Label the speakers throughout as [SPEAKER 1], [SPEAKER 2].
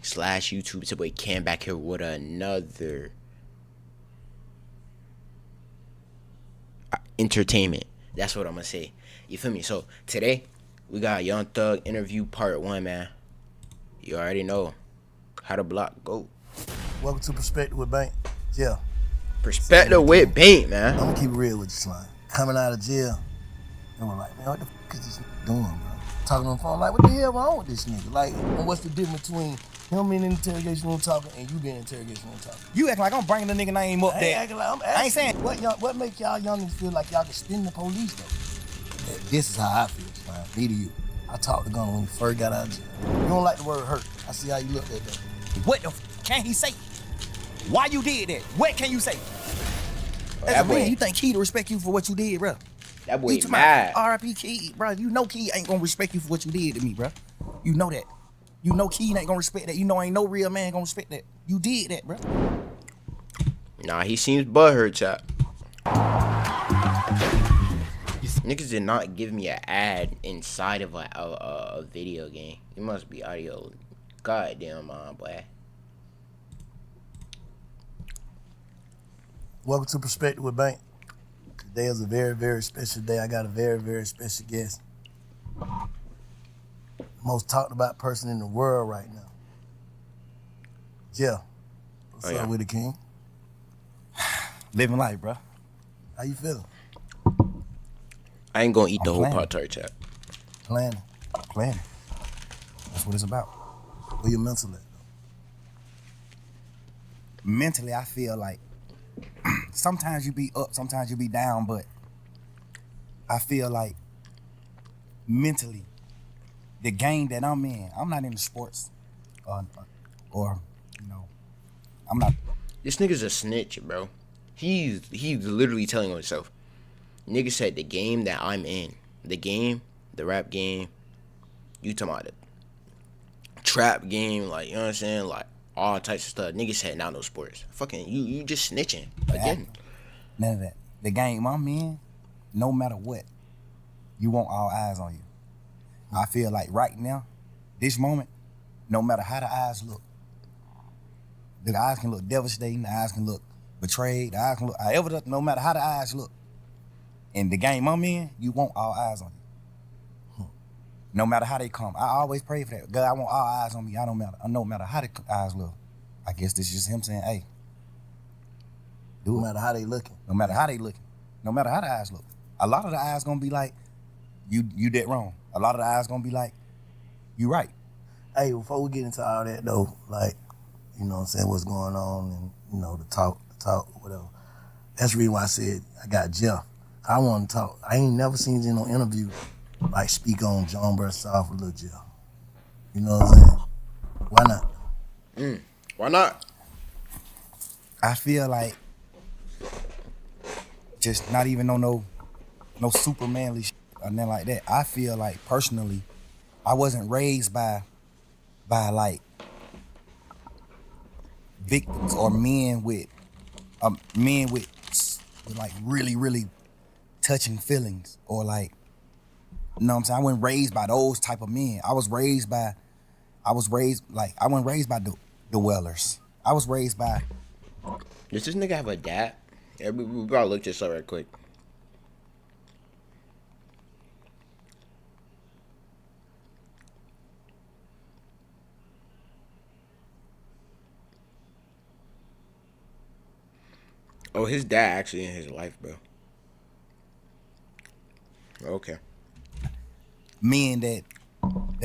[SPEAKER 1] YouTube. It's your boy Cam back here with another entertainment. That's what I'm gonna say. You feel me? So today we got Young Thug interview part 1, man. You already know how the block go.
[SPEAKER 2] Welcome to Perspective with Bank. Yeah.
[SPEAKER 1] Perspective with Bank, man.
[SPEAKER 2] I'm gonna keep it real with you, son. Coming out of jail, and we're like, man, what the fuck is this doing, bro? Talking on the phone, like, what the hell wrong with this nigga? Like, and what's the difference between him being in the interrogation room talking and you being in the interrogation room talking?
[SPEAKER 3] You act like I'm bringing the nigga name up there.
[SPEAKER 2] I ain't saying what make y'all youngins feel like y'all can spin the police though? This is how I feel, man. Me to you. I talked to Gunner when he first got out of jail. You don't like the word hurt. I see how you look at that.
[SPEAKER 3] What the can he say? Why you did that? What can you say?
[SPEAKER 1] As a
[SPEAKER 3] man, you think Key to respect you for what you did, bro?
[SPEAKER 1] That boy mad.
[SPEAKER 3] R.I.P. Key, bro. You know Key ain't gonna respect you for what you did to me, bro. You know that. You know Key ain't gonna respect that. You know ain't no real man gonna respect that. You did that, bro.
[SPEAKER 1] Nah, he seems butthurt, chap. Niggas did not give me an ad inside of a video game. It must be audio. Goddamn, boy.
[SPEAKER 2] Welcome to Perspective with Bank. Today is a very, very special day. I got a very, very special guest. Most talked about person in the world right now. Yeah. What's up, Rudekenn?
[SPEAKER 3] Living life, bro.
[SPEAKER 2] How you feeling?
[SPEAKER 1] I ain't gonna eat the whole Pop-Tart, chat.
[SPEAKER 2] Planning.
[SPEAKER 3] That's what it's about.
[SPEAKER 2] Where your mental at, though?
[SPEAKER 3] Mentally, I feel like sometimes you be up, sometimes you be down, but I feel like mentally, the game that I'm in, I'm not into sports, or you know, I'm not.
[SPEAKER 1] This nigga's a snitch, bro. He's literally telling himself. Nigga said the game that I'm in, the rap game, you talking about the trap game, like, you know what I'm saying, like all types of stuff. Nigga said not no sports. Fucking you just snitching again.
[SPEAKER 3] None of that. The game I'm in, no matter what, you want all eyes on you. I feel like right now, this moment, no matter how the eyes look, the eyes can look devastating, the eyes can look betrayed, the eyes can look however, no matter how the eyes look. In the game I'm in, you want all eyes on you. No matter how they come. I always pray for that. God, I want all eyes on me. No matter how the eyes look. I guess this is just him saying, hey, do it.
[SPEAKER 2] No matter how they looking.
[SPEAKER 3] No matter how they looking. No matter how the eyes look. A lot of the eyes gonna be like, you did wrong. A lot of the eyes gonna be like, you right.
[SPEAKER 2] Hey, before we get into all that though, like, you know what I'm saying, what's going on and, you know, the talk, whatever. That's the reason why I said I got Jeff. I want to talk. I ain't never seen you in no interview like speak on John Bursaw for Lil Jeff. You know what I'm saying? Why not?
[SPEAKER 1] Why not?
[SPEAKER 3] I feel like just not even no super manly shit or nothing like that. I feel like personally, I wasn't raised by like victims or men with like really touching feelings or like, you know what I'm saying? I wasn't raised by those type of men. I wasn't raised by the Wellers. I was raised by.
[SPEAKER 1] Does this nigga have a dad? Yeah, we gotta look this up right quick. Oh, his dad actually in his life, bro. Okay.
[SPEAKER 3] Men that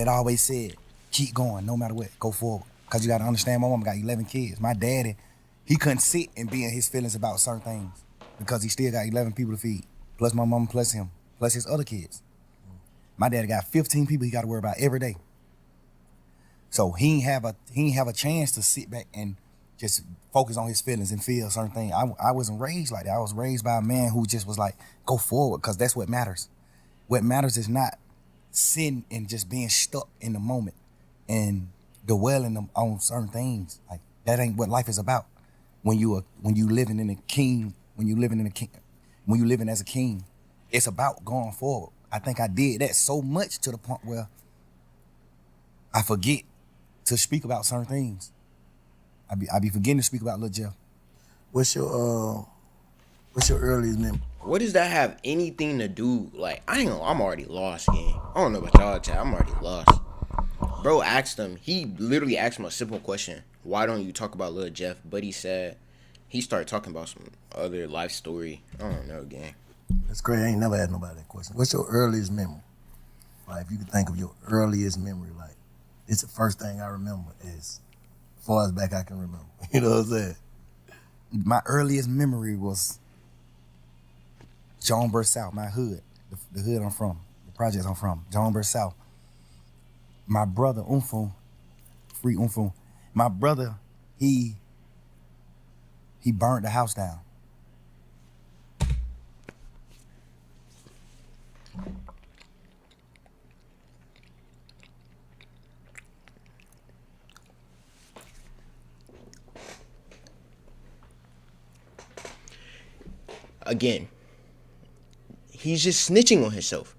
[SPEAKER 3] always said, keep going, no matter what, go forward. Cause you gotta understand, my mama got 11 kids. My daddy, he couldn't sit and be in his feelings about certain things because he still got 11 people to feed. Plus my mama, plus him, plus his other kids. My daddy got 15 people he gotta worry about every day. So he ain't have a chance to sit back and just focus on his feelings and feel certain things. I wasn't raised like that. I was raised by a man who just was like, go forward, because that's what matters. What matters is not sitting and just being stuck in the moment and dwelling on certain things. Like, that ain't what life is about. When you living as a king, it's about going forward. I think I did that so much to the point where I forget to speak about certain things. I be forgetting to speak about Lil Jeff.
[SPEAKER 2] What's your earliest memory?
[SPEAKER 1] What does that have anything to do? Like, I ain't gonna, I'm already lost, gang. I don't know about y'all, chat. I'm already lost. Bro asked him, he literally asked him a simple question. Why don't you talk about Lil Jeff? But he said, he started talking about some other life story. I don't know, gang.
[SPEAKER 2] That's great. I ain't never had nobody that question. What's your earliest memory? Like, if you could think of your earliest memory, like, it's the first thing I remember as far as back I can remember. You know what I'm saying?
[SPEAKER 3] My earliest memory was Jonesboro South, my hood, the hood I'm from, the projects I'm from, Jonesboro South. My brother, free Umfum, my brother, he burned the house down.
[SPEAKER 1] Again, he's just snitching on himself.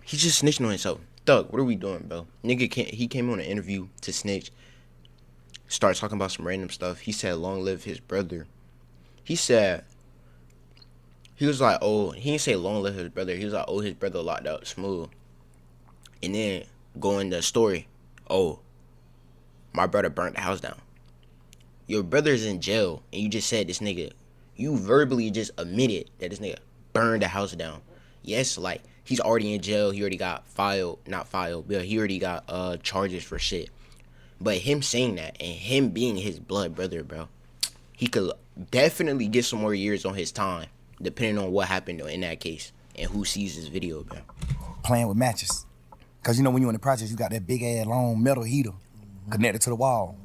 [SPEAKER 1] He's just snitching on himself. Thug, what are we doing, bro? He came on an interview to snitch. Started talking about some random stuff. He said, long live his brother. He said, he was like, oh, he didn't say long live his brother. He was like, oh, his brother locked up smooth. And then go in the story. Oh, my brother burnt the house down. Your brother's in jail, and you just said this nigga, you verbally just admitted that this nigga burned the house down. Yes, like, he's already in jail. He already got not filed, but he already got charges for shit. But him saying that and him being his blood brother, bro, he could definitely get some more years on his time, depending on what happened in that case and who sees this video, bro.
[SPEAKER 3] Playing with matches. Because, you know, when you're in the project, you got that big-ass long metal heater connected to the wall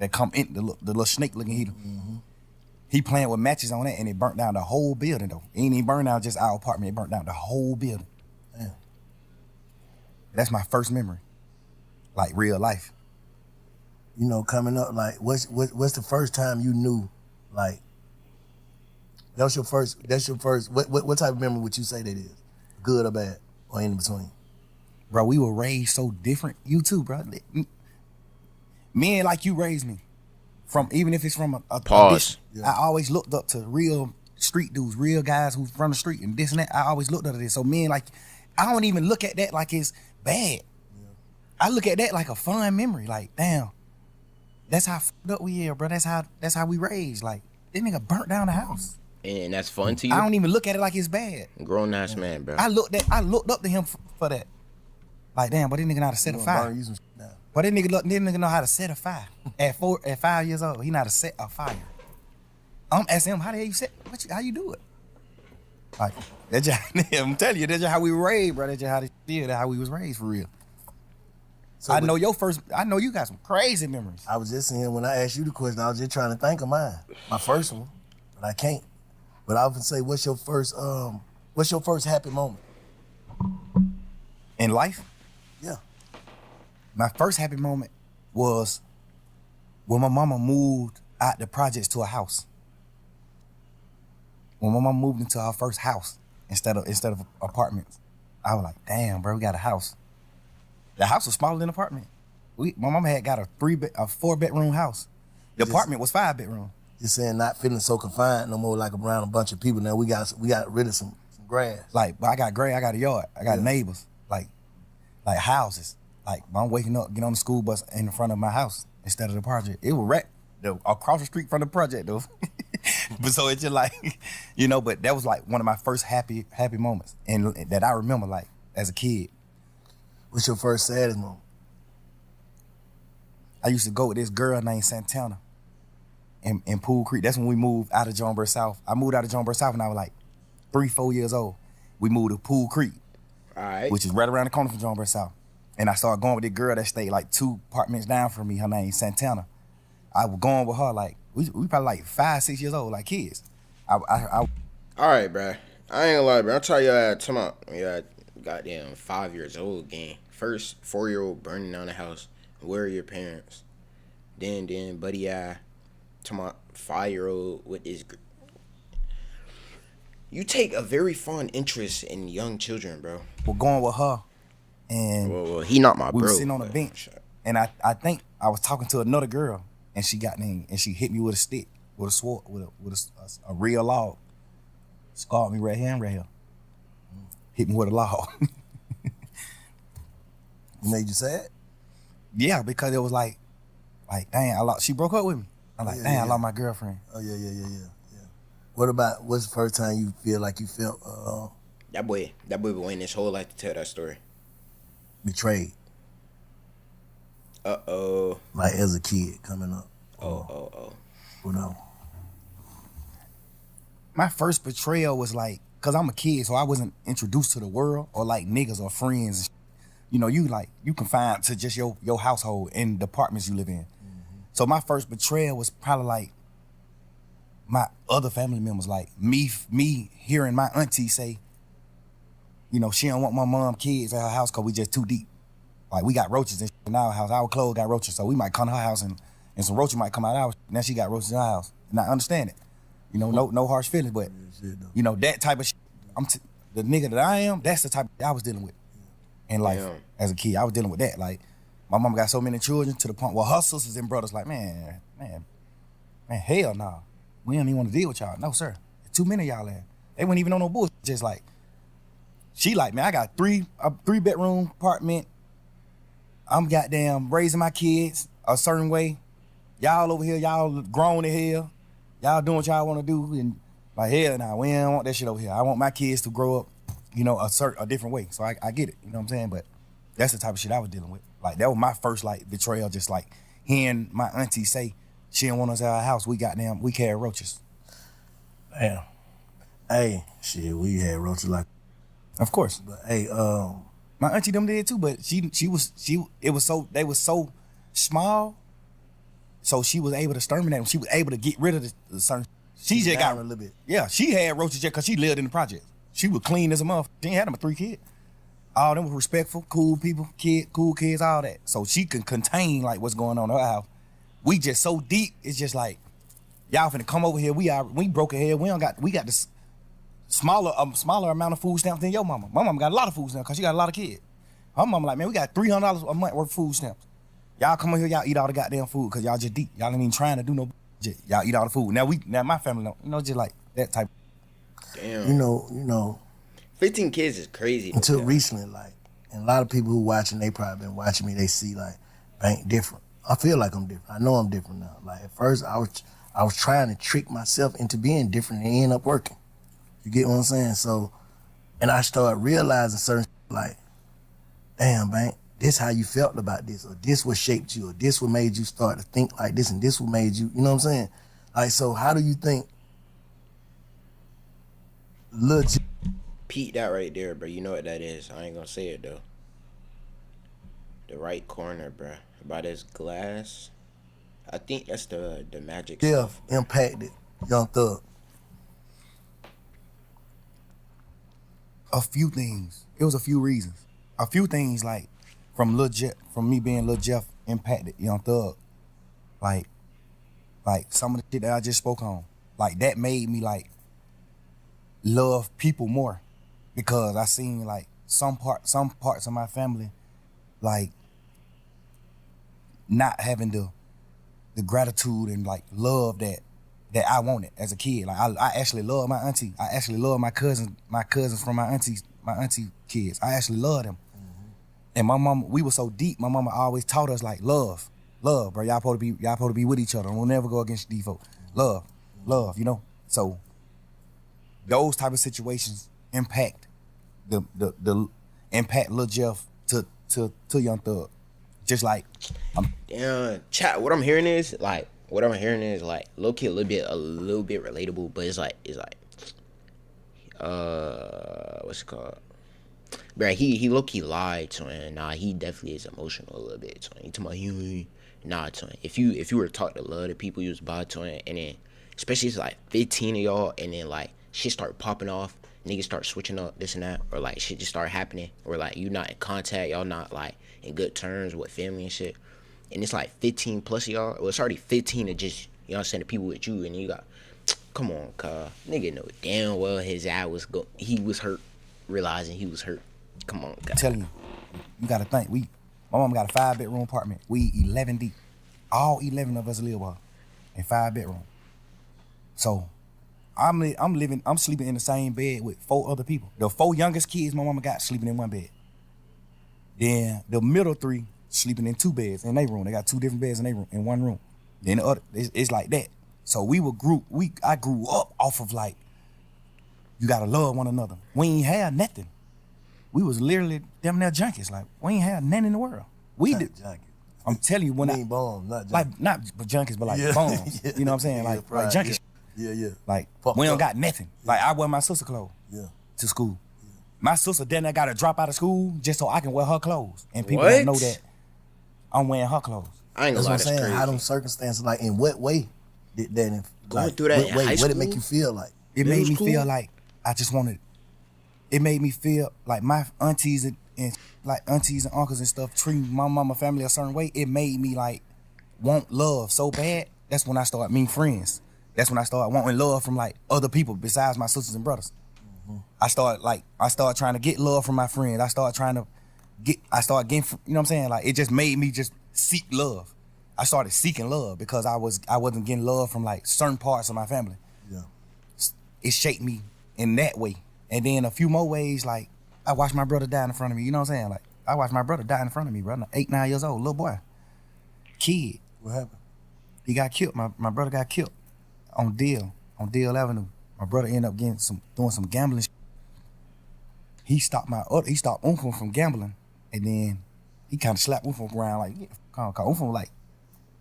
[SPEAKER 3] that come in, the little snake-looking heater. He playing with matches on that, and it burnt down the whole building, though. It ain't even burned down just our apartment. It burnt down the whole building. Damn. That's my first memory. Like, real life.
[SPEAKER 2] You know, coming up, like, what's the first time you knew, like, that's your first, what type of memory would you say that is? Good or bad, or in between?
[SPEAKER 3] Bro, we were raised so different. You too, bro. Men like you raised me. From, even if it's from a
[SPEAKER 1] Pause.
[SPEAKER 3] I always looked up to real street dudes, real guys who's from the street and this and that. I always looked up to this. So men, like, I don't even look at that like it's bad. Yeah. I look at that like a fun memory. Like, damn, that's how fucked up we are, bro. That's how we raised. Like, this nigga burnt down the house.
[SPEAKER 1] And that's fun to you?
[SPEAKER 3] I don't even look at it like it's bad.
[SPEAKER 1] Grown ass man, bro.
[SPEAKER 3] I looked up to him for that. Like, damn, but this nigga know how to set a fire. But this nigga know how to set a fire. At 5 years old, he know how to set a fire. I'm asking him, how the hell you set? How you do it? Like, that's just, I'm telling you, that's just how we were raised, bro. That's just how we was raised for real. So I know you got some crazy memories.
[SPEAKER 2] I was just saying, when I asked you the question, I was just trying to think of mine. My first one, but I can't. But I would say, what's your first happy moment?
[SPEAKER 3] In life?
[SPEAKER 2] Yeah.
[SPEAKER 3] My first happy moment was when my mama moved out the projects to a house. When my mama moved into her first house instead of apartments, I was like, damn, bro, we got a house. The house was smaller than the apartment. My mama had got a 4-bedroom house. The apartment was 5-bedroom.
[SPEAKER 2] Just saying, not feeling so confined no more, like around a bunch of people. Now we got rid of some grass.
[SPEAKER 3] Like, but I got grass, I got a yard, I got neighbors, like houses. Like, I'm waking up, get on the school bus in front of my house instead of the project. It was right across the street from the project, though. But so it's just like, you know, but that was like one of my first happy moments, and that I remember, like, as a kid.
[SPEAKER 2] What's your first saddest moment?
[SPEAKER 3] I used to go with this girl named Santana in Pool Creek. That's when we moved out of Jonesboro South. I moved out of Jonesboro South when I was like 3-4 years old. We moved to Pool Creek,
[SPEAKER 1] all right,
[SPEAKER 3] which is right around the corner from Jonesboro South. And I started going with this girl that stayed like 2 apartments down from me. Her name is Santana. I was going with her like, we probably like 5-6 years old, like kids.
[SPEAKER 1] All right, bro. I ain't gonna lie, bro. I'll tell you goddamn 5 years old, gang. First 4-year-old burning down the house. Where are your parents? Then buddy, to my 5-year-old with his. You take a very fond interest in young children, bro.
[SPEAKER 3] We're going with her And
[SPEAKER 1] Well, he not my
[SPEAKER 3] we
[SPEAKER 1] bro.
[SPEAKER 3] were sitting on a bench, and I think I was talking to another girl, and she got me, and she hit me with a stick, with a sword, with a real log, scarred me right here and right here, hit me with a log.
[SPEAKER 2] Made you sad?
[SPEAKER 3] Yeah, because it was like, dang, she broke up with me. I'm like, dang, I lost my girlfriend.
[SPEAKER 2] Oh yeah. What's the first time you feel like you felt
[SPEAKER 1] That boy been waiting his whole life to tell that story.
[SPEAKER 2] betrayed? Like as a kid coming up. Whatever.
[SPEAKER 3] My first betrayal was like, cause I'm a kid, so I wasn't introduced to the world or like niggas or friends. You know, you confined to just your household and the apartments you live in. Mm-hmm. So my first betrayal was probably like my other family members, like me hearing my auntie say, you know, she don't want my mom kids at her house cause we just too deep. Like we got roaches in our house. Our clothes got roaches, so we might come to her house and some roaches might come out of ours. Now she got roaches in our house, and I understand it. You know, no harsh feelings, but you know that type of shit. The nigga that I am. That's the type I was dealing with in life as a kid. I was dealing with that. Like my mama got so many children to the point where her sisters and brothers like, man, hell no, we don't even want to deal with y'all. No sir, too many of y'all there. They weren't even on no bullshit. Just like she like, man, I got a 3-bedroom apartment. I'm goddamn raising my kids a certain way. Y'all over here, y'all grown as hell. Y'all doing what y'all want to do, and like hell nah, we don't want that shit over here. I want my kids to grow up, you know, a different way. So I get it, you know what I'm saying? But that's the type of shit I was dealing with. Like that was my first like betrayal, just like hearing my auntie say she didn't want us at our house. We carry roaches.
[SPEAKER 2] Damn. Hey, shit, we had roaches like.
[SPEAKER 3] Of course.
[SPEAKER 2] But hey,
[SPEAKER 3] my auntie them did too, but they was so small, so she was able to exterminate them. She was able to get rid of the certain. She just got
[SPEAKER 2] a little bit.
[SPEAKER 3] Yeah, she had roaches just because she lived in the project. She was clean as a motherfucker. She ain't had them with 3 kids. All them were respectful, cool people, cool kids, all that. So she can contain like what's going on in her house. We just so deep. It's just like y'all finna come over here. We broke ahead. We got this smaller amount of food stamps than your mama. My mama got a lot of food stamps because she got a lot of kids. Her mama like, man, we got $300 a month worth of food stamps. Y'all come over here, y'all eat all the goddamn food because y'all just deep. Y'all ain't even trying to do no shit. Y'all eat all the food. Now my family don't, you know, just like that type.
[SPEAKER 1] Damn.
[SPEAKER 2] You know.
[SPEAKER 1] 15 kids is crazy.
[SPEAKER 2] Until recently, like, and a lot of people who watching, they probably been watching me. They see like, I ain't different. I feel like I'm different. I know I'm different now. Like at first, I was trying to trick myself into being different and it ended up working. You get what I'm saying? So, and I started realizing certain like, damn, man, this how you felt about this, or this what shaped you, or this what made you start to think like this, and this what made you know what I'm saying? Like, so how do you think legit?
[SPEAKER 1] Pete, that right there, bro. You know what that is. I ain't gonna say it though. The right corner, bro. By this glass. I think that's the magic stuff.
[SPEAKER 2] Impacted Young Thug.
[SPEAKER 3] A few things. It was a few reasons. A few things like from me being Lil Jeff impacted Young Thug. Like some of the shit that I just spoke on. Like that made me like love people more. Because I seen like some parts of my family like not having the gratitude and like love that I wanted as a kid. Like I actually love my auntie. I actually love my cousins from my auntie kids. I actually love them. Mm-hmm. And my mama, we were so deep. My mama always taught us like love, bro. Y'all supposed to be with each other. We'll never go against the default. Love, you know. So those type of situations impact the impact Lil Jeff to Young Thug. Just like
[SPEAKER 1] chat. What I'm hearing is like low key a little bit relatable, but it's like what's it called? Bro, he low key lied to him. Nah, he definitely is emotional a little bit. So he talking about you. Nah, to him. If you were taught to love the people you was by to him, and then especially it's like 15 of y'all, and then like shit start popping off, niggas start switching up this and that, or like shit just start happening, or like you not in contact, y'all not like in good terms with family and shit, and it's like 15 plus of y'all. Well, it's already 15 of just, you know what I'm saying, the people with you, and you got, come on, cuz nigga know damn well his eye was he was hurt, realizing he was hurt. Come on, guys.
[SPEAKER 3] I'm telling you, You gotta think, my mom got a 5-bedroom apartment. We 11 deep. All 11 of us live in 5 bedrooms. So I'm sleeping in the same bed with 4 other people. The 4 youngest kids my mama got sleeping in one bed. Then the middle 3 sleeping in 2 beds in their room. They got 2 different beds in their room, in one room. Then the other, it's like that. So I grew up off of like, you gotta love one another. We ain't had nothing. We was literally damn near junkies. Like, we ain't had nothing in the world. We did.
[SPEAKER 2] Junkies.
[SPEAKER 3] I'm telling you, when
[SPEAKER 2] I mean, bombs, not junkies.
[SPEAKER 3] Like, not junkies, but like bombs.
[SPEAKER 2] Yeah.
[SPEAKER 3] You know what I'm saying? Like junkies.
[SPEAKER 2] Yeah.
[SPEAKER 3] Like,
[SPEAKER 2] Fucked
[SPEAKER 3] we don't
[SPEAKER 2] up.
[SPEAKER 3] got nothing. Like, I wear my sister clothes to school. My sister then I got to drop out of school just so I can wear her clothes. And people don't know that I'm wearing her clothes.
[SPEAKER 1] I ain't
[SPEAKER 2] That's
[SPEAKER 1] gonna
[SPEAKER 2] what
[SPEAKER 1] lie,
[SPEAKER 2] I'm
[SPEAKER 1] that's
[SPEAKER 2] saying.
[SPEAKER 1] crazy.
[SPEAKER 2] How them circumstances, like, in what way did that
[SPEAKER 1] Going
[SPEAKER 2] like,
[SPEAKER 1] through that
[SPEAKER 2] what
[SPEAKER 1] in
[SPEAKER 2] way?
[SPEAKER 1] high
[SPEAKER 2] What did it
[SPEAKER 1] school?
[SPEAKER 2] make you feel like?
[SPEAKER 3] It
[SPEAKER 1] Middle
[SPEAKER 3] made me
[SPEAKER 1] school?
[SPEAKER 3] feel like it made me feel like my aunties and uncles and stuff treating my mama family a certain way. It made me like want love so bad. That's when I started meeting friends. That's when I started wanting love from like other people besides my sisters and brothers. I started trying to get love from my friends. I started getting, you know what I'm saying? Like, it just made me just seek love. I started seeking love because I wasn't getting love from like certain parts of my family.
[SPEAKER 2] Yeah.
[SPEAKER 3] It shaped me in that way. And then a few more ways, like, I watched my brother die in front of me. You know what I'm saying? Like, I watched my brother die in front of me, brother. 8, 9 years old, little boy. Kid.
[SPEAKER 2] What happened?
[SPEAKER 3] He got killed. My brother got killed on Deal Avenue. My brother ended up doing some gambling. He stopped Umfum from gambling, and then he kind of slapped Umfum around like, yeah, Umfum was like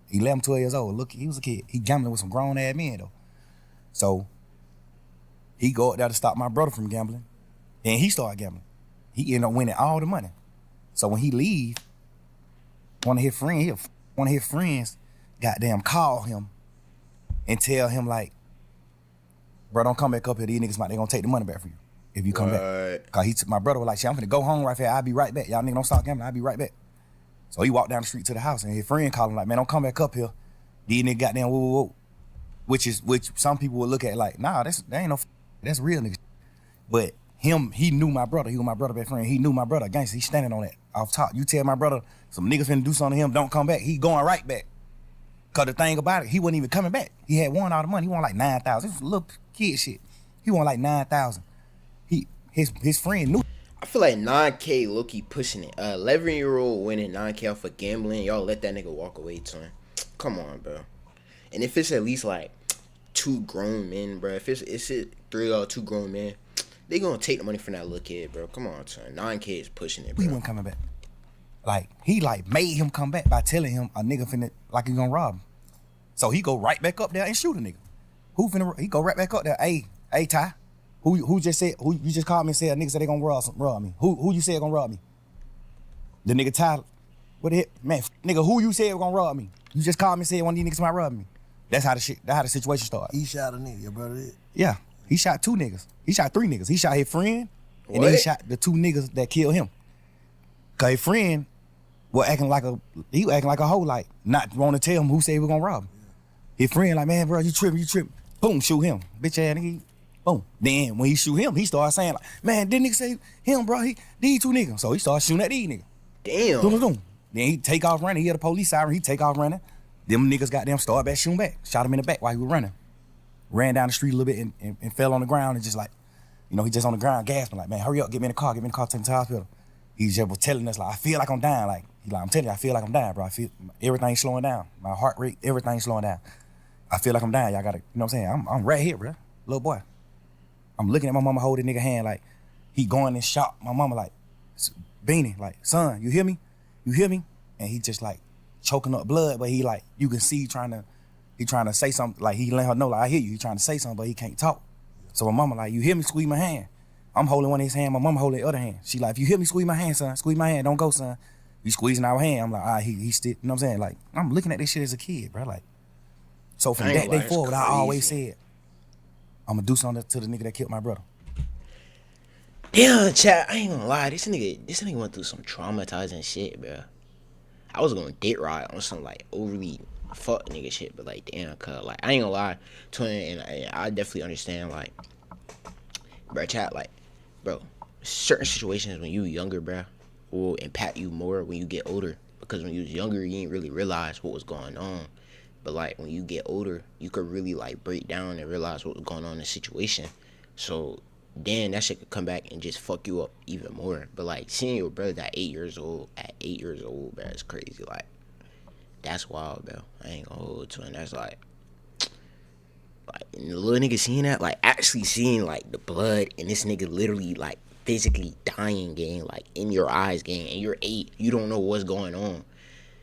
[SPEAKER 3] 11, 12 years old. Look, he was a kid. He gambling with some grown ass men though. So he go up there to stop my brother from gambling, and he started gambling. He ended up winning all the money. So when he leave, one of his friends, goddamn call him and tell him like, bro, don't come back up here. These niggas they gonna take the money back from you if you come back. Cause my brother was like, shit, I'm finna go home right here. I'll be right back. Y'all niggas don't stop gambling. I'll be right back. So he walked down the street to the house, and his friend called him like, man, don't come back up here. These niggas goddamn whoa. Which some people would look at like, nah, that ain't no, that's real niggas. But he knew my brother. He was my brother best friend. He knew my brother. Gangsta, he's standing on that off top. You tell my brother some niggas finna do something to him, don't come back. He going right back. Cause the thing about it, he wasn't even coming back. He had won all the money. He won like 9,000. This was little kid shit. He won like 9,000. His friend knew.
[SPEAKER 1] I feel like 9K low-key pushing it. 11-year-old winning 9K off of gambling, y'all let that nigga walk away, son. Come on, bro. And if it's at least like 2 grown men, bro, if it's 3 or 2 grown men, they gonna take the money from that little kid, bro. Come on, son. 9K is pushing it, bro.
[SPEAKER 3] He wasn't coming back. Like, he like made him come back by telling him a nigga finna, like, he gonna rob him. So he go right back up there and shoot a nigga. He go right back up there. Hey, Ty, who you just called me and said a nigga said they gonna rob me. Who you said gonna rob me? The nigga Ty, what the heck? Man, nigga, who you said gonna rob me? You just called me and said one of these niggas might rob me. That's how the situation started.
[SPEAKER 2] He shot a nigga, your brother did?
[SPEAKER 3] Yeah, he shot 2 niggas. He shot 3 niggas. He shot his friend, and then he shot the 2 niggas that killed him. Cause his friend was acting like a hoe, like not want to tell him who said he was gonna rob him. His friend like, man, bro, you tripping. Boom, shoot him. Bitch ass nigga. Boom. Then when he shoot him, he started saying like, man, didn't nigga say him, bro? These 2 niggas. So he started shooting at these niggas.
[SPEAKER 1] Damn.
[SPEAKER 3] Then he take off running. He hear the police siren. He take off running. Them niggas goddamn started back shooting back. Shot him in the back while he was running. Ran down the street a little bit and fell on the ground and just like, you know, he just on the ground gasping like, man, hurry up, get me in the car, take me to the hospital. He just was telling us like, I feel like I'm dying. Like, I'm telling you, I feel like I'm dying, bro. I feel everything's slowing down. My heart rate, everything's slowing down. I feel like I'm dying. Y'all gotta, you know what I'm saying? I'm right here, bro. Little boy. I'm looking at my mama holding nigga hand like, he going in shock. My mama like, Beanie, like, son, you hear me? You hear me? And he just like choking up blood, but he like, you can see he trying to say something, like he let her know, like, I hear you. He trying to say something, but he can't talk. So my mama like, you hear me? Squeeze my hand. I'm holding one of his hand, my mama holding the other hand. She like, if you hear me, squeeze my hand, son. Squeeze my hand, don't go, son. You squeezing our hand. I'm like, he still, you know what I'm saying? Like, I'm looking at this shit as a kid, bro. Like, so from that day forward, I always said, I'm gonna do something to the nigga that killed my brother.
[SPEAKER 1] Damn, chat, I ain't gonna lie, this nigga went through some traumatizing shit, bro. I was gonna date ride on some like overly fuck nigga shit, but like damn, cuz like I ain't gonna lie, twin, and I definitely understand like, bro, chat, like, bro, certain situations when you younger, bro, will impact you more when you get older. Because when you was younger, you didn't really realize what was going on. But like when you get older, you could really like break down and realize what was going on in the situation. So then that shit could come back and just fuck you up even more. But like seeing your brother at 8 years old, bro, it's crazy. Like that's wild, bro. I ain't gonna hold to it. That's like the little nigga seeing that, like actually seeing like the blood and this nigga literally like physically dying, gang, like in your eyes, gang, and you're 8, you don't know what's going on.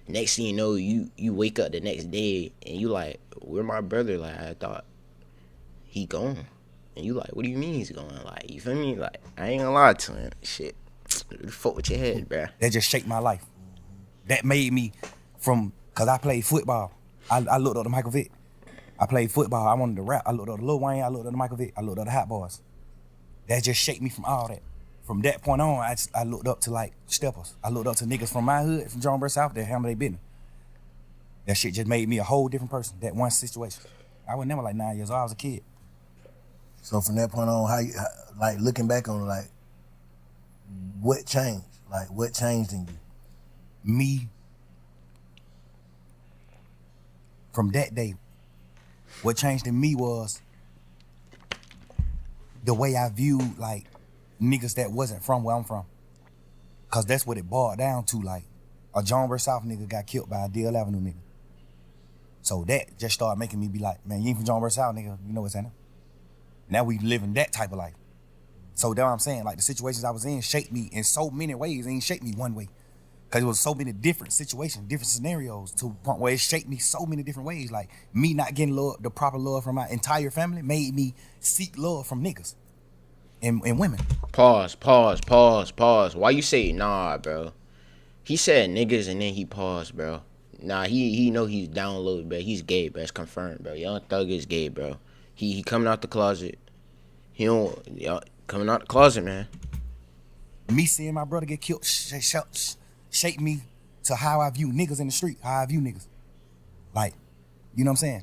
[SPEAKER 1] Next thing you know, you wake up the next day and you like, where my brother? Like I thought he gone, and you like, what do you mean he's gone? Like you feel me? Like I ain't gonna lie to him. Shit, fuck with your head, bruh.
[SPEAKER 3] That just shaped my life. That made me cause I played football. I looked up to Michael Vick. I played football. I wanted to rap. I looked up to Lil Wayne. I looked up to Michael Vick. I looked up to Hot Boys. That just shaped me from all that. From that point on, I looked up to like steppers. I looked up to niggas from my hood, from Jonesboro South, that handle their business. That shit just made me a whole different person. That one situation. I was never like 9 years old. I was a kid.
[SPEAKER 2] So from that point on, like looking back on like, what changed? Like what changed in you?
[SPEAKER 3] Me, from that day, what changed in me was the way I viewed like niggas that wasn't from where I'm from. Cause that's what it boiled down to. Like a Jonesboro South nigga got killed by a Deal Avenue nigga. So that just started making me be like, man, you ain't from Jonesboro South, nigga. You know what's happening. Now we living that type of life. So that's what I'm saying. Like the situations I was in shaped me in so many ways. It ain't shaped me one way. Cause it was so many different situations, different scenarios to a point where it shaped me so many different ways. Like me not getting love, the proper love from my entire family made me seek love from niggas and women.
[SPEAKER 1] Pause. Why you say nah, bro? He said niggas and then he paused, bro. Nah, he know he's down a little bit. He's gay, bro. It's confirmed, bro. Young Thug is gay, bro. He coming out the closet. He don't coming out the closet, man.
[SPEAKER 3] Me seeing my brother get killed shaped me to how I view niggas in the street, how I view niggas. Like, you know what I'm saying?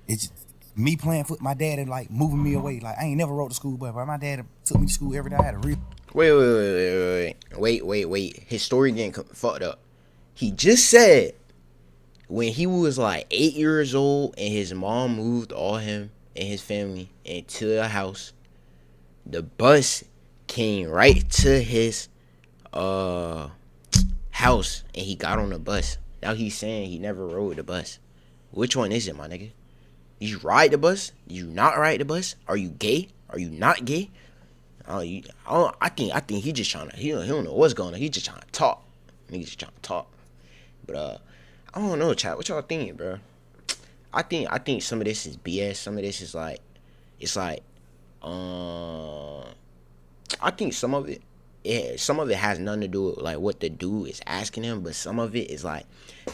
[SPEAKER 3] It's me playing foot, my dad and like moving me away. Like I ain't never rode the school bus, but my dad took me to school every day. I had a real
[SPEAKER 1] Wait. His story getting fucked up. He just said when he was like 8 years old and his mom moved all him and his family into a house, the bus came right to his house and he got on the bus. Now he's saying he never rode the bus. Which one is it, my nigga? Did you ride the bus? Did you not ride the bus? Are you gay? Are you not gay? I think he just trying to. He don't know what's going on. He just trying to talk. Niggas just trying to talk. But I don't know, chat. What y'all thinking, bro? I think some of this is BS. Some of this is like, it's like, I think some of it has nothing to do with like what the dude is asking him, but some of it is like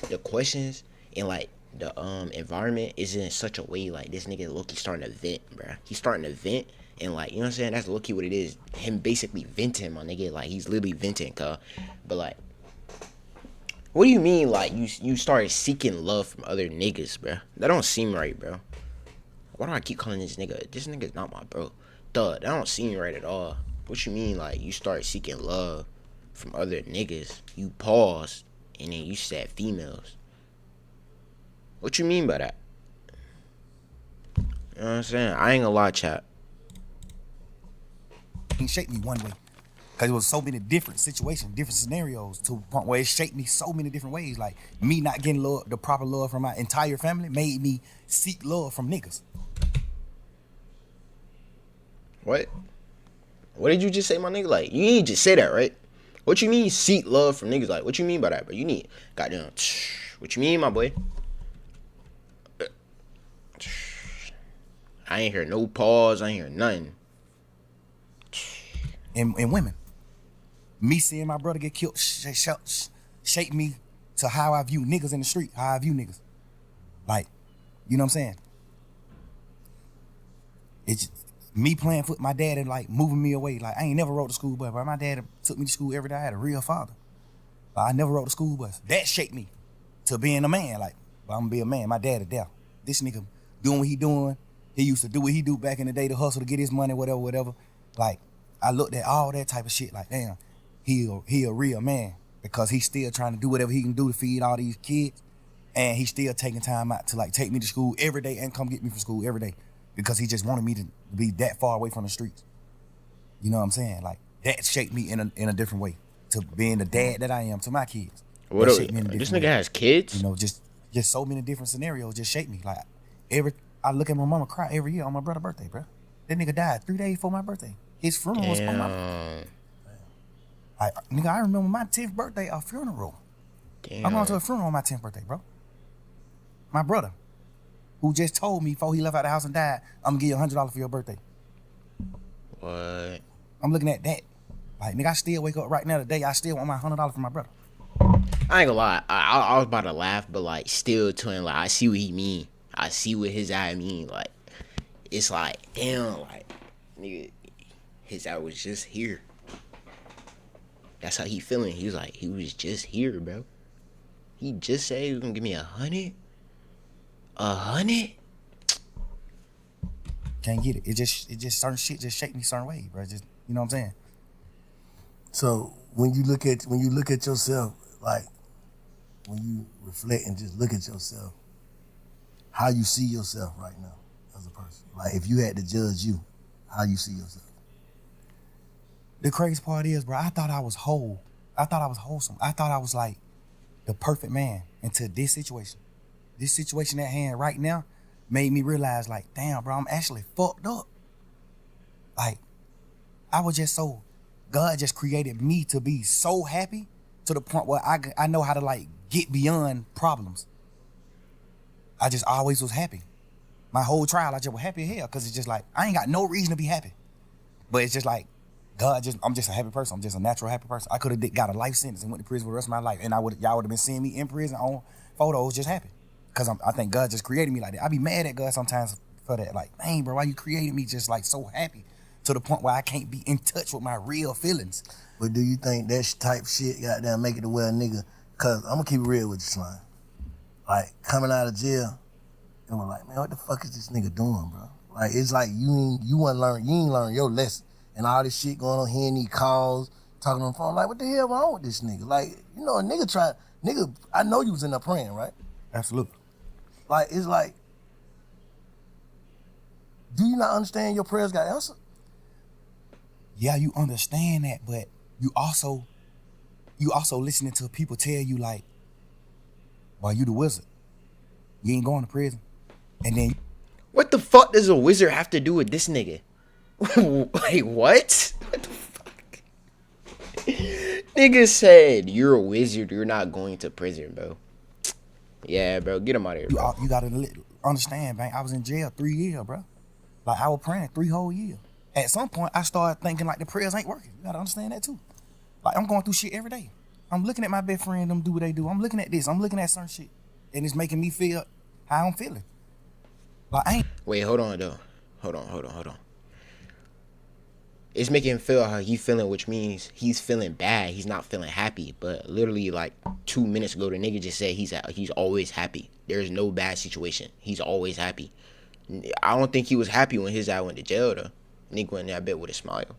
[SPEAKER 1] the questions and like the environment is in such a way like this nigga low-key starting to vent, bro. He's starting to vent and like, you know what I'm saying? That's low-key what it is. Him basically venting, my nigga. Like he's literally venting, cuz. But like, what do you mean like you started seeking love from other niggas, bro? That don't seem right, bro. Why do I keep calling this nigga? This nigga's not my bro. Duh, that don't seem right at all. What you mean like you started seeking love from other niggas? You paused and then you said females. What you mean by that? You know what I'm saying? I ain't gonna lie, chat.
[SPEAKER 3] He shaped me one way. Cause it was so many different situations, different scenarios to a point where it shaped me so many different ways. Like me not getting love, the proper love from my entire family made me seek love from niggas.
[SPEAKER 1] What? What did you just say, my nigga? Like, you ain't just say that, right? What you mean seek love from niggas? Like, what you mean by that, bro? You need, goddamn, what you mean, my boy? I ain't hear no pause. I ain't hear nothing.
[SPEAKER 3] And women. Me seeing my brother get killed shaped me to how I view niggas in the street, how I view niggas. Like, you know what I'm saying? It's me playing foot, my dad and like moving me away. Like I ain't never rode the school bus, but my dad took me to school every day. I had a real father. I never rode the school bus. That shaped me to being a man. Like, I'm gonna be a man. My dad is there. This nigga doing what he doing. He used to do what he do back in the day to hustle to get his money, whatever. Like, I looked at all that type of shit like, damn, he a real man because he's still trying to do whatever he can do to feed all these kids, and he's still taking time out to like take me to school every day and come get me from school every day because he just wanted me to be that far away from the streets. You know what I'm saying? Like that shaped me in a different way to being the dad that I am to my kids.
[SPEAKER 1] What
[SPEAKER 3] That shaped me in a
[SPEAKER 1] this
[SPEAKER 3] different
[SPEAKER 1] nigga
[SPEAKER 3] way.
[SPEAKER 1] has kids?
[SPEAKER 3] You know, just so many different scenarios just shaped me. Like I look at my mama cry every year on my brother's birthday, bro. That nigga died 3 days before my birthday. His funeral was on my birthday. Like, nigga, I remember my 10th birthday, a funeral.
[SPEAKER 1] Damn.
[SPEAKER 3] I'm going to a funeral on my 10th birthday, bro. My brother, who just told me before he left out the house and died, I'm gonna give you $100 for your birthday.
[SPEAKER 1] What?
[SPEAKER 3] I'm looking at that. Like, nigga, I still wake up right now today, I still want my $100 for my brother.
[SPEAKER 1] I ain't gonna lie. I was about to laugh, but like, still, twin. Like, I see what he mean. I see what his eye mean. Like, it's like, damn, like, nigga, his eye was just here. That's how he feeling. He was like, he was just here, bro. He just said he was gonna give me 100. 100?
[SPEAKER 3] Can't get it. It just certain shit just shake me certain way, bro. Just, you know what I'm saying?
[SPEAKER 2] So when you look at yourself, like when you reflect and just look at yourself, how you see yourself right now as a person. Like if you had to judge you, how you see yourself.
[SPEAKER 3] The crazy part is, bro, I thought I was whole. I thought I was wholesome. I thought I was like the perfect man until this situation. This situation at hand right now made me realize, like, damn, bro, I'm actually fucked up. Like, I was just so, God just created me to be so happy to the point where I know how to, like, get beyond problems. I just always was happy. My whole trial, I just was happy as hell because it's just like, I ain't got no reason to be happy. But it's just like, I'm just a happy person. I'm just a natural happy person. I could have got a life sentence and went to prison for the rest of my life, and y'all would have been seeing me in prison on photos just happy. Because I think God just created me like that. I be mad at God sometimes for that. Like, dang, bro, why you created me just like so happy to the point where I can't be in touch with my real feelings.
[SPEAKER 2] But do you think that type shit goddamn make it to where a nigga, cause I'm gonna keep it real with you, Slime. Like coming out of jail, and we're like, man, what the fuck is this nigga doing, bro? Like it's like you ain't learn your lesson. And all this shit going on, hearing these calls, talking on the phone, like what the hell wrong with this nigga? Like, you know, a nigga, I know you was in there praying, right?
[SPEAKER 3] Absolutely.
[SPEAKER 2] Like, it's like, do you not understand your prayers got answered?
[SPEAKER 3] Yeah, you understand that, but you also listening to people tell you like, well, you the wizard. You ain't going to prison. And then
[SPEAKER 1] What the fuck does a wizard have to do with this nigga? Like, what? What the fuck? Nigga said, you're a wizard, you're not going to prison, bro. Yeah, bro, get him out of here, bro.
[SPEAKER 3] you gotta understand, man. I was in jail 3 years, bro. Like I was praying 3 whole years. At some point, I started thinking like the prayers ain't working. You gotta understand that too. Like I'm going through shit every day. I'm looking at my best friend, them do what they do. I'm looking at this. I'm looking at certain shit, and it's making me feel how I'm feeling. Like I ain't.
[SPEAKER 1] Wait, hold on, though. Hold on. It's making him feel how he feeling, which means he's feeling bad. He's not feeling happy. But literally, like 2 minutes ago, the nigga just said he's always happy. There's no bad situation. He's always happy. I don't think he was happy when his dad went to jail, though. Nigga went in that bed with a smile.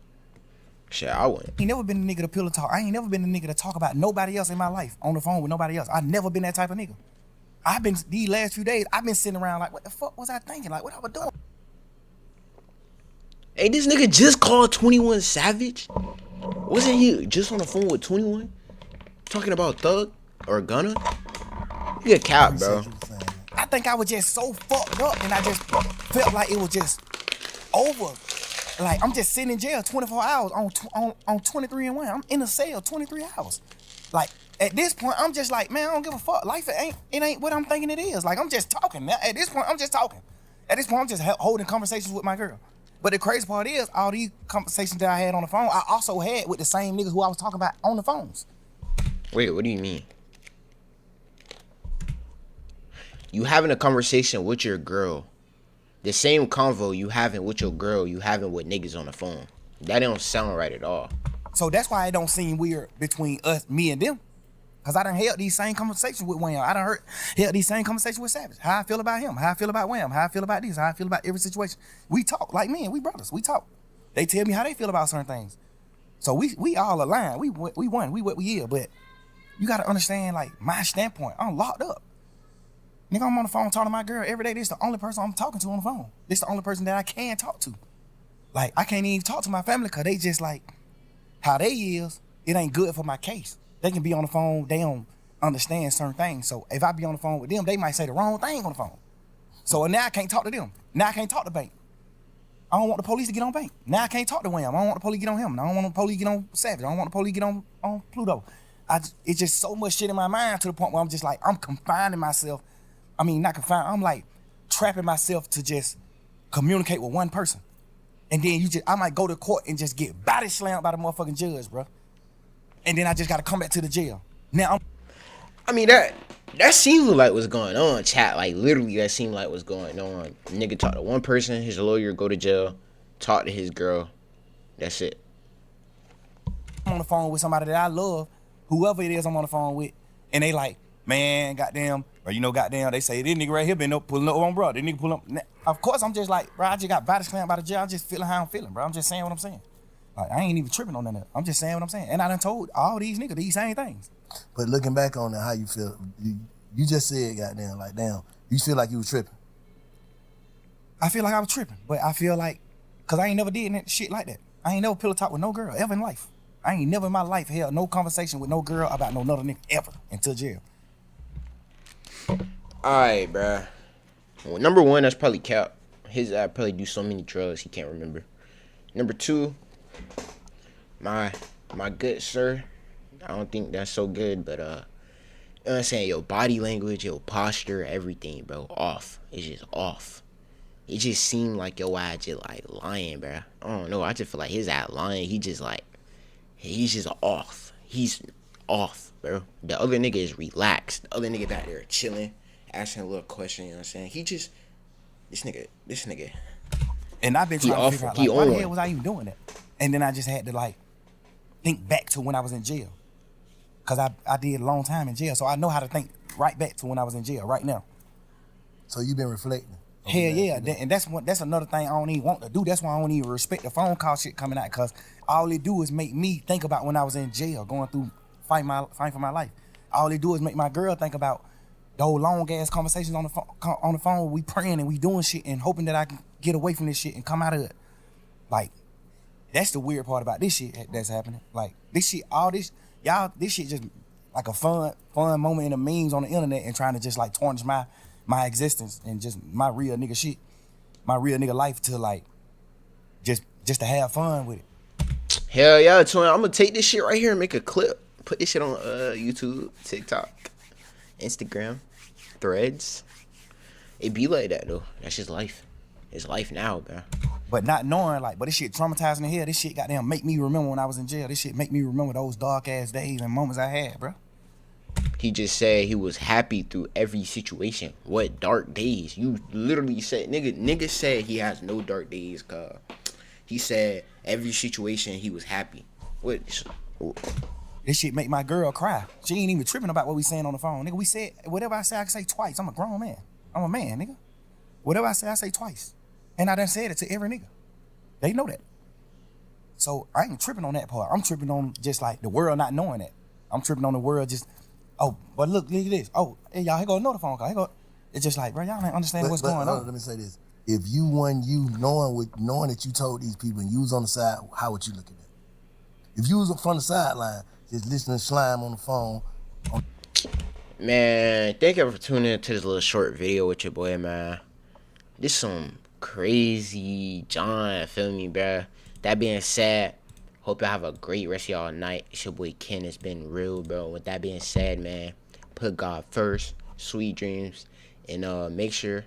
[SPEAKER 1] Shit, I wouldn't.
[SPEAKER 3] I ain't never been a nigga to pillow talk. I ain't never been a nigga to talk about nobody else in my life on the phone with nobody else. I never been that type of nigga. I've been, these last few days, I've been sitting around like, what the fuck was I thinking? Like, what I was doing?
[SPEAKER 1] Hey, this nigga just called 21 Savage? Wasn't he just on the phone with 21? Talking about Thug or Gunna? You a cap, bro.
[SPEAKER 3] I think I was just so fucked up and I just felt like it was just over. Like, I'm just sitting in jail 24 hours on 23 and 1. I'm in a cell 23 hours. Like, at this point, I'm just like, man, I don't give a fuck. Life, it ain't what I'm thinking it is. Like, I'm just talking. At this point, I'm just talking. At this point, I'm just holding conversations with my girl. But the crazy part is, all these conversations that I had on the phone, I also had with the same niggas who I was talking about on the phones.
[SPEAKER 1] Wait, what do you mean? You having a conversation with your girl. The same convo you having with your girl, you having with niggas on the phone. That don't sound right at all.
[SPEAKER 3] So that's why it don't seem weird between us, me and them. Cause I done held these same conversations with Wham. I done held these same conversations with Savage. How I feel about him, how I feel about Wham, how I feel about this, how I feel about every situation. We talk like men, we brothers, we talk. They tell me how they feel about certain things. So we all aligned. We won. We what we here. But you gotta understand, like, my standpoint. I'm locked up. Nigga, I'm on the phone talking to my girl every day. This is the only person I'm talking to on the phone. This is the only person that I can talk to. Like, I can't even talk to my family because they just like, how they is, it ain't good for my case. They can be on the phone, they don't understand certain things. So if I be on the phone with them, they might say the wrong thing on the phone. So now I can't talk to them. Now I can't talk to Bank. I don't want the police to get on Bank. Now I can't talk to Wham. I don't want the police to get on him. I don't want the police to get on Savage. I don't want the police to get on Pluto. It's just so much shit in my mind to the point where I'm just like, I'm confining myself. I mean, not confined. I'm like trapping myself to just communicate with one person. And then I might go to court and just get body slammed by the motherfucking judge, bro. And then I just gotta come back to the jail. Now
[SPEAKER 1] I mean, that seemed like what's going on, chat. Like, literally, that seemed like what's going on. Nigga talk to one person, his lawyer go to jail, talk to his girl. That's it.
[SPEAKER 3] I'm on the phone with somebody that I love, whoever it is I'm on the phone with, and they like, man, goddamn, or goddamn, they say, this nigga right here been up pulling up on bro. This nigga pull up. Of course, I'm just like, bro, I just got body slammed by the jail. I'm just feeling how I'm feeling, bro. I'm just saying what I'm saying. Like, I ain't even tripping on that. I'm just saying what I'm saying. And I done told all these niggas these same things.
[SPEAKER 2] But looking back on it, how you feel? You just said, goddamn, like, damn, you feel like you was tripping.
[SPEAKER 3] I feel like I was tripping, but I feel like, cause I ain't never did shit like that. I ain't never pillow talk with no girl ever in life. I ain't never in my life held no conversation with no girl about no another nigga ever until jail.
[SPEAKER 1] Alright, bruh. Well, number one, that's probably cap. His probably do so many drugs he can't remember. Number two, my good sir, I don't think that's so good, but you know what I'm saying, your body language, your posture, everything, bro, off. It's just off. It just seemed like your ass just like lying, bro. I don't know. I just feel like his ass lying. He's just off. He's off, bro. The other nigga is relaxed. The other nigga back there chilling, asking a little question. You know what I'm saying? This nigga.
[SPEAKER 3] And I've been trying to figure out, like, why the hell was I even doing that? And then I just had to, like, think back to when I was in jail. Because I did a long time in jail, so I know how to think right back to when I was in jail right now.
[SPEAKER 2] So you've been reflecting?
[SPEAKER 3] Hell yeah, and that's another thing I don't even want to do. That's why I don't even respect the phone call shit coming out, because all it do is make me think about when I was in jail, going through fighting for my life. All it do is make my girl think about those long ass conversations on the phone. We praying and we doing shit and hoping that I can get away from this shit and come out of it. Like, that's the weird part about this shit that's happening. Like, this shit, this shit just like a fun moment in the memes on the internet and trying to just like tarnish my existence and just my real nigga shit, my real nigga life, to like just to have fun with it.
[SPEAKER 1] Hell yeah, twin. I'm gonna take this shit right here and make a clip. Put this shit on YouTube, TikTok, Instagram, Threads. It be like that though. That's just life. It's life now, bro.
[SPEAKER 3] But not knowing, like, but this shit traumatizing the hell. This shit goddamn make me remember when I was in jail. This shit make me remember those dark ass days and moments I had, bro.
[SPEAKER 1] He just said he was happy through every situation. What dark days? You literally said, nigga said he has no dark days, cuz. He said every situation he was happy. What?
[SPEAKER 3] This shit make my girl cry. She ain't even tripping about what we saying on the phone. Nigga, we said, whatever I say, I can say twice. I'm a grown man. I'm a man, nigga. Whatever I say twice. And I done said it to every nigga. They know that. So I ain't tripping on that part. I'm tripping on just like the world not knowing that. I'm tripping on the world just, oh, but look at this. Oh, hey, y'all, here go another phone call. It's just like, bro, y'all ain't understanding what's going on.
[SPEAKER 2] Let me say this. If you knowing that you told these people and you was on the side, how would you look at that? If you was from the sideline, just listening to slime on the phone.
[SPEAKER 1] Man, thank you for tuning into this little short video with your boy, man. This some crazy John, feel me, bruh. That being said, hope y'all have a great rest of y'all night. It's your boy Ken. It's been real, bro. With that being said, man, put God first. Sweet dreams. And make sure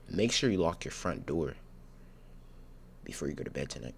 [SPEAKER 1] you lock your front door before you go to bed tonight.